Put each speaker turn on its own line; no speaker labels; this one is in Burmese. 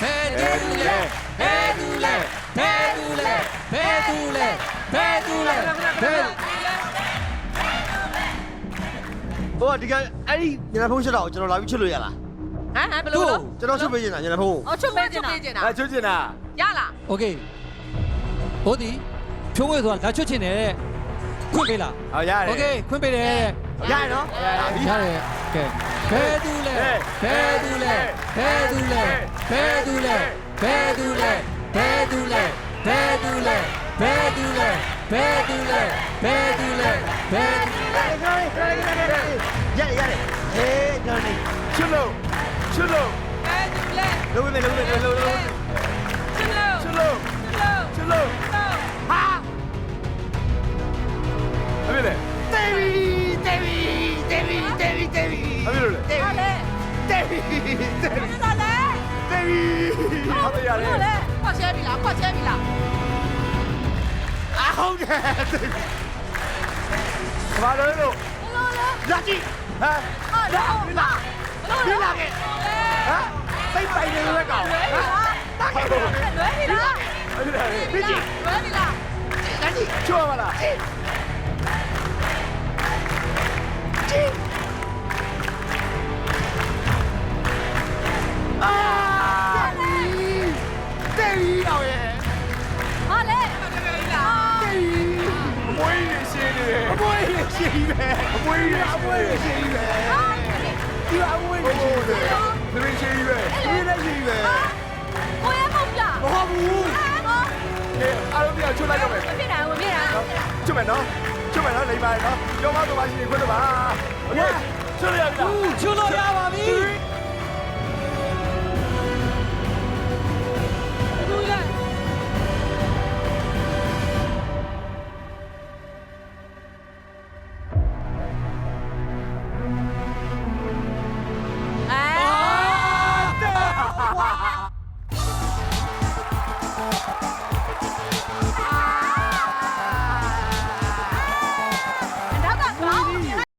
ဘယ်သူလဲဘယ်သူလဲဘယ်သူလဲဘယ်သူလဲဘယ်သူလဲဘယ်
ဟိုဒီကအဲ့ဒီညနေဖုန်းချက်တော့ကျွန်တော်လာပြီးချွတ်လို့ရလား
ဟမ်ဘယ်လိုလဲ
ကျွန်တော်ချွတ်ပေးနေတာညနေဖုန်း
အော်ချွတ်ပေးချင်တာ
ချွတ်ချင်တာ
ရလား
โอเคဟိုဒီဖြိုးဝဲဆိုတာလာချွတ်ချင်တယ်ခွင့်ပေးလား
ဟောရတယ်
โอเคခွင့်ပေးတယ်
ရရနော်
ရတယ်ကဲဘယ်သူလဲဘယ်သူလဲဘယ်သူလဲဘယ်သူလဲဘယ်သူလဲဘယ်သူလဲဘယ်သူလဲဘယ်သူလဲဘယ်သူလဲဘယ်သူလဲဘယ်သူ
ရဟေးညနေ
ချွတ်လို့ချွတ်လို့
ဘယ်သူလဲ
လုံးနေလုံးနေလုံးလုံး
ချစ်လို့
ချွတ်လို့
ချစ်လို့
ချွတ်လို့
ဟာ
အမေလေ
တေဗီတေဗီတေဗီတေဗီတေဗီ
အမေလို့လေ
ဟာလေ
တေဗီတေဗီ
ဘာလဲ
တေဗီဟုတ်တယ်ရတယ်
ဘာလဲခွက်ချဲပြီလားခွက်ချဲပြီလား
အဟုတ်တယ်
ဘာလို့လို့
ဘလို့လဲ
လာကြည့်
ဟမ်
ဟာတော့လာ
ဒီလာခဲ့ဟမ်စိတ်ပိုင်နေလို့ကောင်ဟမ်တာခဲ့
လွယ်ပြီလား
အဲ့ဒါလေ
ဒီကြည့်
လွယ်ပြီလား
လာကြည့်
ချွတ်ပါလား
ကြည့်ကြည့်အာတေဗီအောင်ရဲ့
ဟာလေလွယ်ပြီလား
တေဗီ
အမွေးရရှင်းနေတယ်
အမွေးရရှိပဲ
အမွေးရ
အမွေးရရှိပဲ
ဟာ
ဒီအမွေးရ
ဟုတ်
ရှိ
တယ်
ပဲ
သမီးရှင်းပဲ
ဒီလည်းရှိပဲ
ကိုရမဟုတ်လား
မဟုတ်ဘူး
ဟာ
အားလုံးပြချွတ်လိုက်တော့မယ်
မဖြစ်တာဝင်ပြတာ
ချွတ်မယ်နော်ချွတ်မယ်နော်လိမ့်ပါနော်ကျောင်းမတော်ပါရှင်ခွင့်တော့ပါโอเคချွတ်ရပြီလား
ချွတ်လို့ရပါပြီ
3